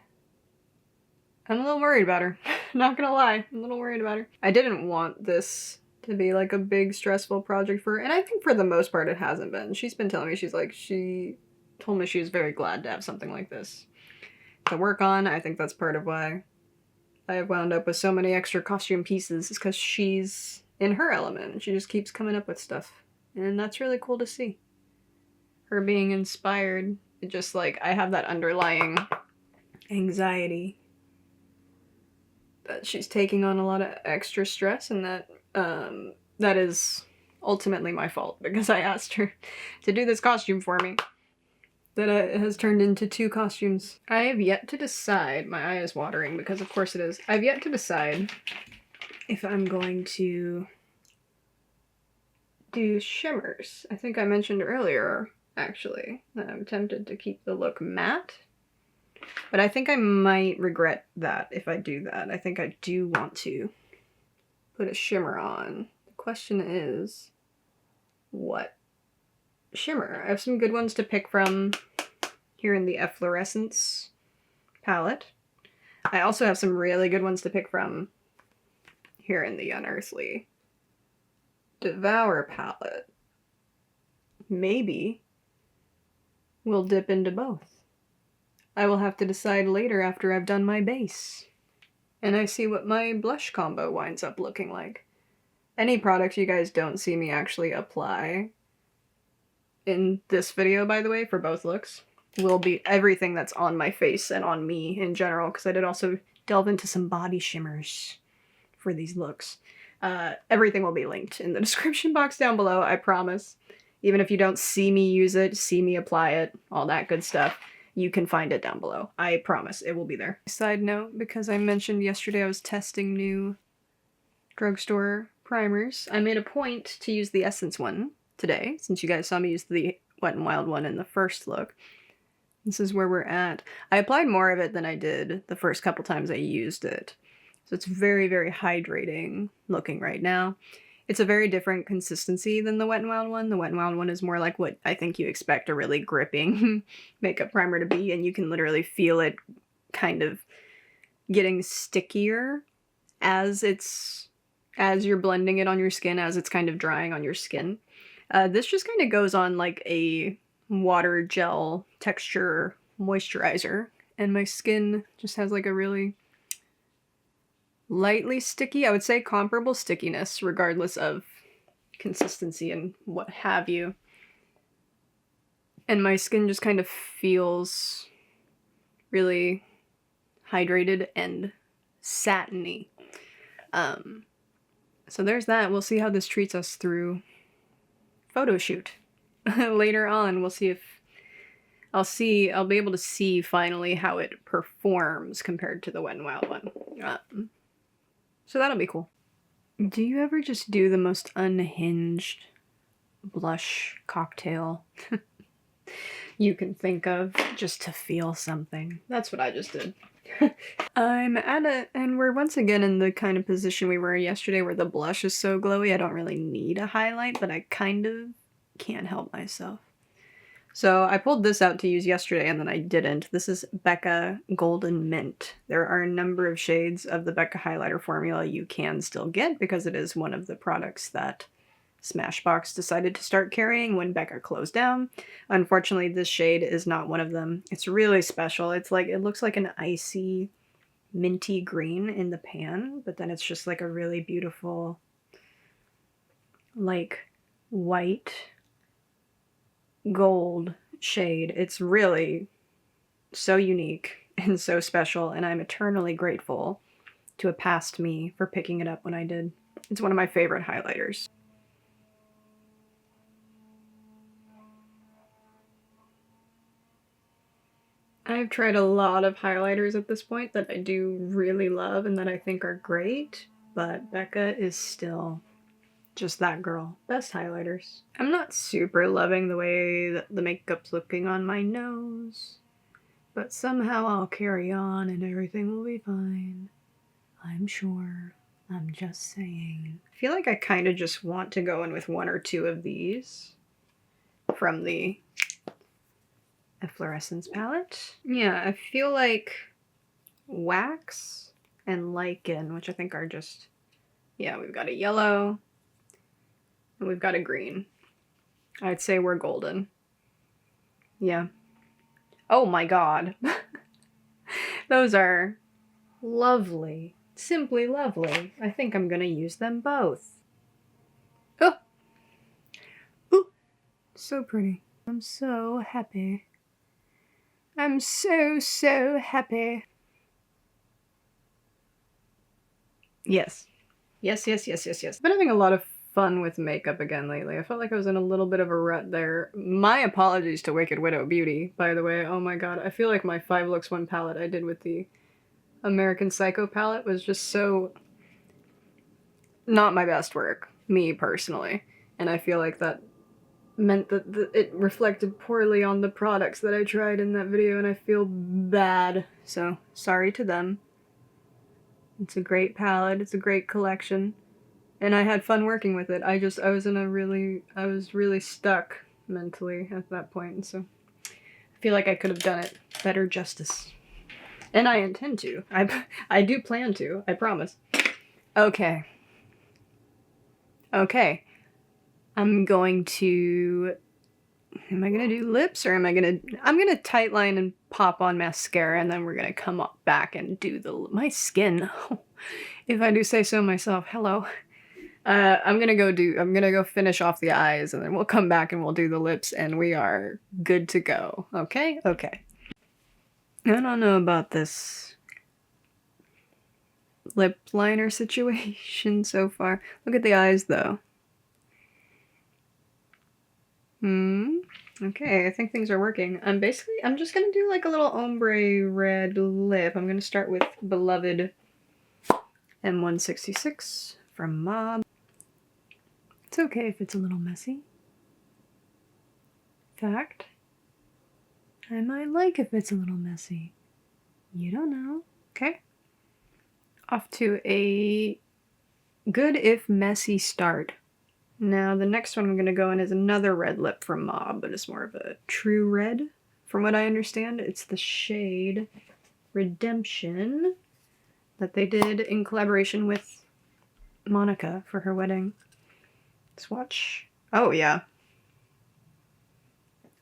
I'm a little worried about her. Not gonna lie, I'm a little worried about her. I didn't want this to be like a big stressful project for her, and I think for the most part it hasn't been. She's been telling me, she told me she was very glad to have something like this to work on. I think that's part of why I have wound up with so many extra costume pieces, is because she's in her element. She just keeps coming up with stuff, and that's really cool to see. Her being inspired, it just like, I have that underlying anxiety that she's taking on a lot of extra stress, and that is ultimately my fault because I asked her to do this costume for me. That has turned into 2 costumes. I have yet to decide, my eye is watering because of course it is. I've yet to decide if I'm going to do shimmers. I think I mentioned earlier, actually, that I'm tempted to keep the look matte. But I think I might regret that if I do that. I think I do want to put a shimmer on. The question is, what shimmer? I have some good ones to pick from here in the Efflorescence palette. I also have some really good ones to pick from here in the Unearthly Devour palette. Maybe we'll dip into both. I will have to decide later after I've done my base. And I see what my blush combo winds up looking like. Any product you guys don't see me actually apply in this video, by the way, for both looks, will be everything that's on my face and on me in general, because I did also delve into some body shimmers for these looks. Everything will be linked in the description box down below, I promise. Even if you don't see me use it, see me apply it, all that good stuff, you can find it down below. I promise, it will be there. Side note, because I mentioned yesterday I was testing new drugstore primers, I made a point to use the Essence one today, since you guys saw me use the Wet n Wild one in the first look. This is where we're at. I applied more of it than I did the first couple times I used it. So it's very, very hydrating looking right now. It's a very different consistency than the Wet n Wild one. The Wet n Wild one is more like what I think you expect a really gripping makeup primer to be, and you can literally feel it kind of getting stickier as you're blending it on your skin, as it's kind of drying on your skin. This just kind of goes on like a water gel texture moisturizer, and my skin just has like a really lightly sticky, I would say comparable stickiness regardless of consistency and what have you. And my skin just kind of feels really hydrated and satiny. So there's that. We'll see how this treats us through photo shoot. Later on, we'll see if I'll be able to see finally how it performs compared to the Wet n Wild one. So that'll be cool. Do you ever just do the most unhinged blush cocktail you can think of just to feel something? That's what I just did. I'm at it, and we're once again in the kind of position we were yesterday where the blush is so glowy I don't really need a highlight, but I kind of can't help myself. So I pulled this out to use yesterday and then I didn't. This is Becca Golden Mint. There are a number of shades of the Becca highlighter formula you can still get because it is one of the products that Smashbox decided to start carrying when Becca closed down. Unfortunately, this shade is not one of them. It's really special. It's like, it looks like an icy minty green in the pan, but then it's just like a really beautiful, like, white gold shade. It's really so unique and so special, and I'm eternally grateful to a past me for picking it up when I did. It's one of my favorite highlighters. I've tried a lot of highlighters at this point that I do really love and that I think are great, but Becca is still just that girl. Best highlighters. I'm not super loving the way that the makeup's looking on my nose, but somehow I'll carry on and everything will be fine. I'm sure. I'm just saying. I feel like I kind of just want to go in with one or two of these from the Efflorescence palette. Yeah, I feel like wax and lichen, which I think are just, yeah, we've got a yellow and we've got a green. I'd say we're golden. Yeah. Oh my god. Those are lovely. Simply lovely. I think I'm gonna use them both. Oh! Ooh! So pretty. I'm so happy. I'm so happy. Yes. Yes. Been having a lot of fun with makeup again lately. I felt like I was in a little bit of a rut there. My apologies to Wicked Widow Beauty, by the way. Oh my god. I feel like my 5 Looks 1 palette I did with the American Psycho palette was just so not my best work, me personally. And I feel like that meant that it reflected poorly on the products that I tried in that video, and I feel bad. So, sorry to them. It's a great palette, it's a great collection, and I had fun working with it. I was really stuck mentally at that point, and so I feel like I could have done it better justice. And I intend to. I do plan to, I promise. Okay. I'm going to... Am I gonna do lips, or I'm gonna tightline and pop on mascara, and then we're gonna come up back and do my skin. If I do say so myself. Hello. I'm gonna go finish off the eyes, and then we'll come back and we'll do the lips, and we are good to go. Okay? Okay. I don't know about this lip liner situation so far. Look at the eyes, though. Okay, I think things are working. I'm just gonna do like a little ombre red lip. I'm gonna start with Beloved M166 from Mob. It's okay if it's a little messy. In fact, I might like if it's a little messy. You don't know. Okay. Off to a good if messy start. Now, the next one I'm going to go in is another red lip from Mob, but it's more of a true red. From what I understand, it's the shade Redemption that they did in collaboration with Monica for her wedding. Swatch. Oh, yeah.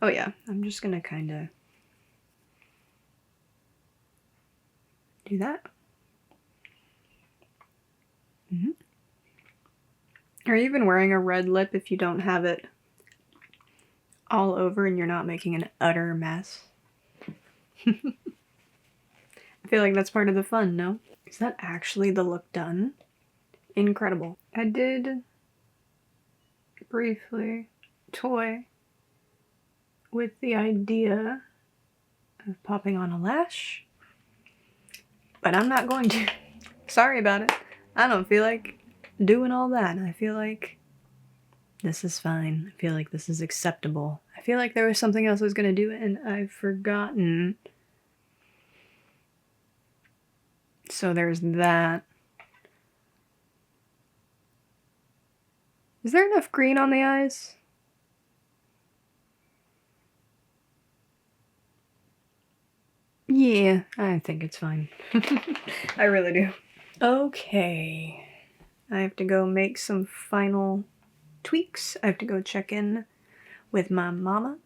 Oh, yeah. I'm just going to kind of do that. Are you even wearing a red lip if you don't have it all over and you're not making an utter mess? I feel like that's part of the fun, no? Is that actually the look done? Incredible. I did briefly toy with the idea of popping on a lash, but I'm not going to. Sorry about it. I don't feel like doing all that. I feel like this is fine. I feel like this is acceptable. I feel like there was something else I was gonna do and I've forgotten. So there's that. Is there enough green on the eyes? Yeah, I think it's fine. I really do. Okay. I have to go make some final tweaks. I have to go check in with my mama.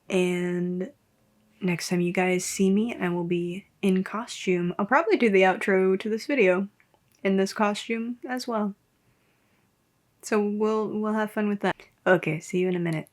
And next time you guys see me, I will be in costume. I'll probably do the outro to this video in this costume as well. So we'll have fun with that. Okay, see you in a minute.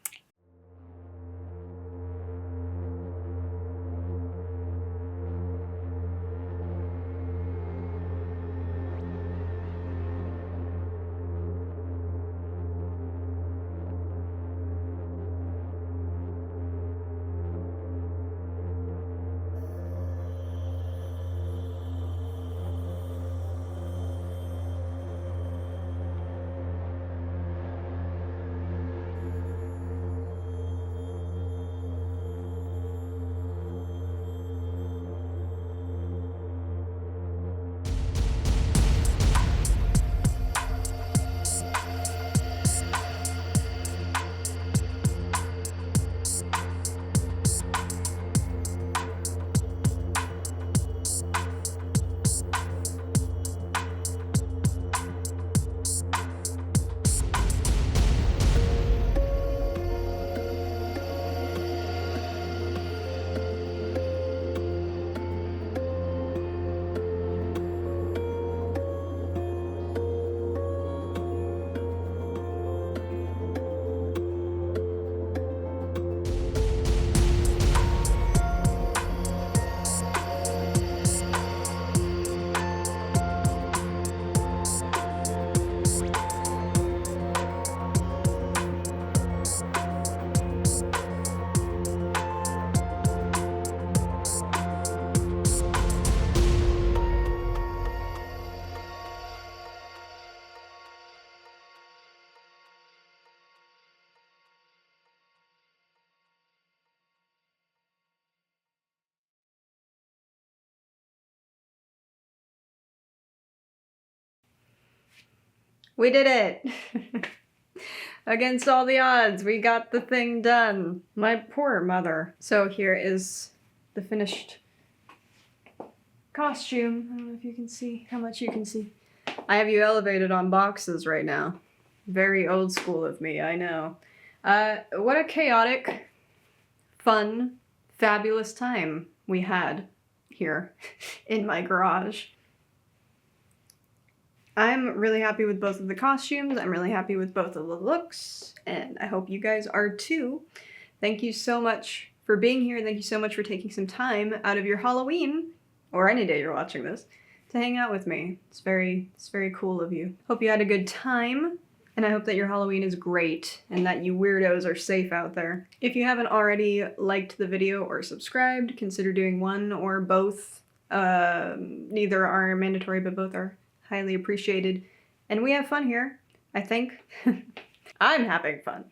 We did it! Against all the odds, we got the thing done. My poor mother. So here is the finished costume. I don't know if you can see how much you can see. I have you elevated on boxes right now. Very old school of me, I know. What a chaotic, fun, fabulous time we had here in my garage. I'm really happy with both of the costumes. I'm really happy with both of the looks, and I hope you guys are too. Thank you so much for being here. Thank you so much for taking some time out of your Halloween, or any day you're watching this, to hang out with me. It's very cool of you. Hope you had a good time, and I hope that your Halloween is great and that you weirdos are safe out there. If you haven't already liked the video or subscribed, consider doing one or both. Neither are mandatory, but both are highly appreciated. And we have fun here, I think. I'm having fun.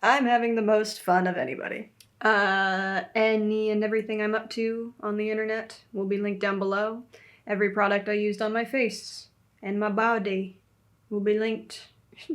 I'm having the most fun of anybody. Any and everything I'm up to on the internet will be linked down below. Every product I used on my face and my body will be linked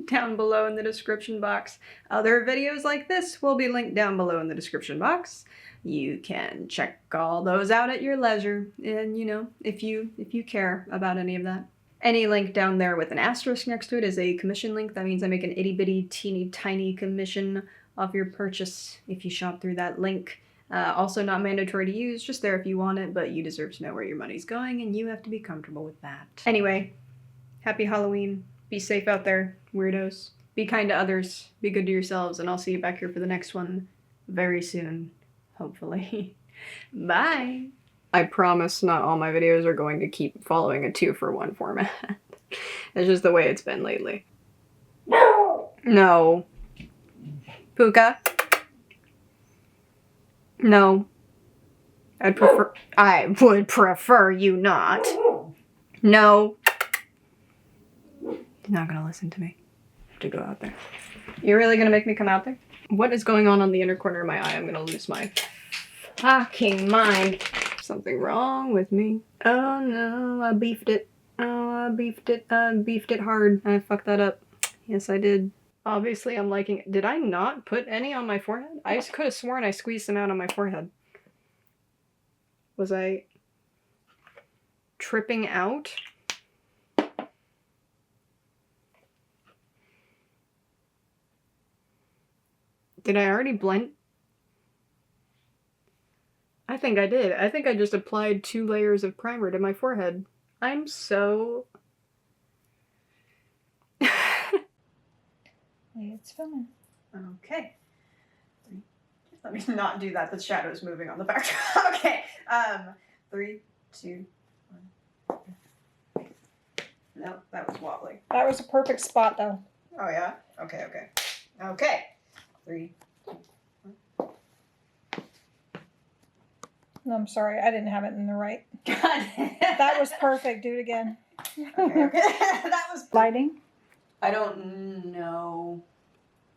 down below in the description box. Other videos like this will be linked down below in the description box. You can check all those out at your leisure, and you know, if you care about any of that. Any link down there with an asterisk next to it is a commission link. That means I make an itty bitty teeny tiny commission off your purchase if you shop through that link. Also not mandatory to use, just there if you want it, but you deserve to know where your money's going and you have to be comfortable with that. Anyway, happy Halloween. Be safe out there, weirdos. Be kind to others, be good to yourselves, and I'll see you back here for the next one very soon. Hopefully. Bye! I promise not all my videos are going to keep following a 2-for-1 format. It's just the way it's been lately. No! No. Puka? No. I would prefer you not. No. You're not gonna listen to me. I have to go out there. You're really gonna make me come out there? What is going on the inner corner of my eye? I'm gonna lose my fucking mind. Something wrong with me. Oh no, I beefed it. Oh, I beefed it hard. I fucked that up. Yes, I did. Obviously, I'm liking it. Did I not put any on my forehead? I could have sworn I squeezed some out on my forehead. Was I tripping out? Did I already blend? I think I did. I think I just applied 2 layers of primer to my forehead. I'm so... It's filming. Okay. Just let me not do that. The shadow's moving on the background. Okay. 3, 2, 1. No, that was wobbly. That was a perfect spot, though. Oh, yeah? Okay, okay. Okay. 3, 2, 1. No, I'm sorry. I didn't have it in the right. God. That was perfect. Do it again. Okay, okay. That was... Lighting? I don't know.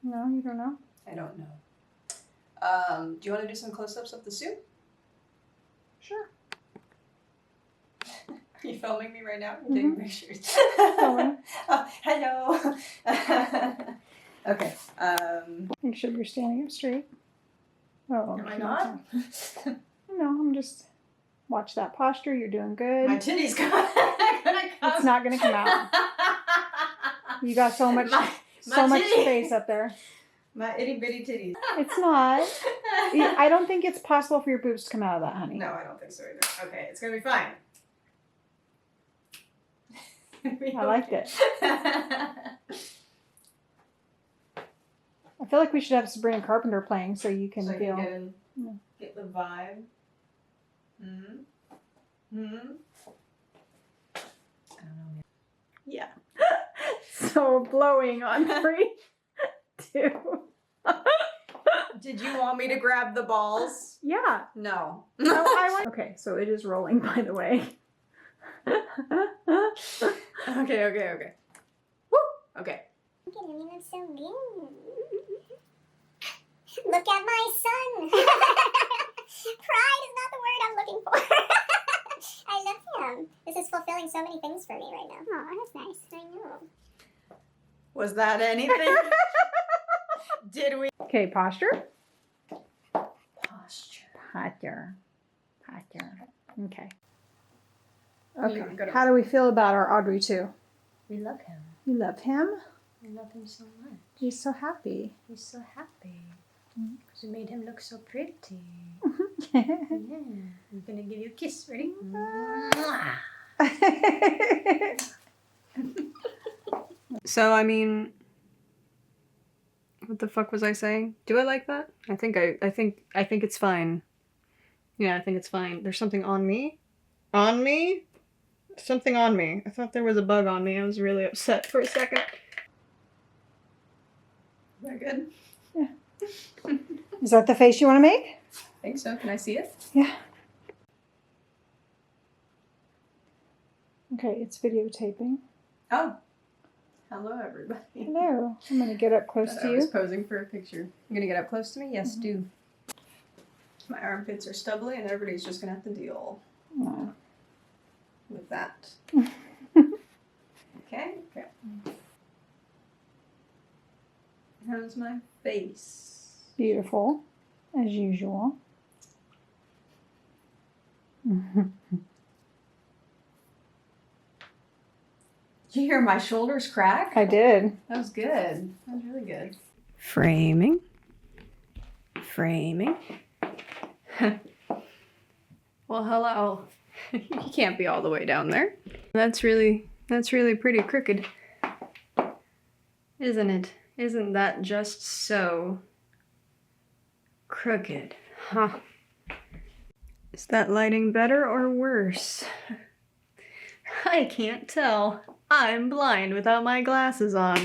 No, you don't know? I don't know. Do you want to do some close-ups of the soup? Sure. Are you filming me right now? You're taking pictures. Filming. Oh, hello. Okay. Make sure you're standing up straight. Oh, Am I not? No, I'm just... Watch that posture. You're doing good. My titty's gonna come. It's not going to come out. You got so much much space up there. My itty bitty titties. It's not. I don't think it's possible for your boobs to come out of that, honey. No, I don't think so either. Okay, it's gonna be fine. I liked it. I feel like we should have Sabrina Carpenter playing so you can feel. Get the vibe. I don't know. Yeah. So blowing on 3, 2. Did you want me to grab the balls? Yeah. No. Okay, so it is rolling, by the way. Okay. Woo! Okay. I'm so mean. Look at my son. Pride is not the word I'm looking for. I love him. This is fulfilling doing so many things for me right now. Oh, that's nice. I know. Was that anything? Did we? Okay, posture. Posture. Posture. Okay. Okay. Okay. How do we feel about our Audrey 2? We love him. You love him? We love him so much. He's so happy. He's so happy. Because we made him look so pretty. Yeah. Yeah. I'm gonna give you a kiss. Ready? So, I mean, what the fuck was I saying? Do I like that? I think it's fine. Yeah, I think it's fine. There's something on me. On me? Something on me. I thought there was a bug on me. I was really upset for a second. Is that good? Yeah. Is that the face you want to make? I think so. Can I see it? Yeah. Okay, it's videotaping. Oh. Hello, everybody. Hello. I'm going to get up close to I was you. posing for a picture. You gonna get up close to me? Yes, do. My armpits are stubbly, and everybody's just gonna have to deal No. with that. Okay. How's my face? Beautiful, as usual. Did you hear my shoulders crack? I did. That was good. That was really good. Framing. Well, hello. You can't be all the way down there. That's really pretty crooked. Isn't it? Isn't that just so crooked? Huh? Is that lighting better or worse? I can't tell. I'm blind without my glasses on.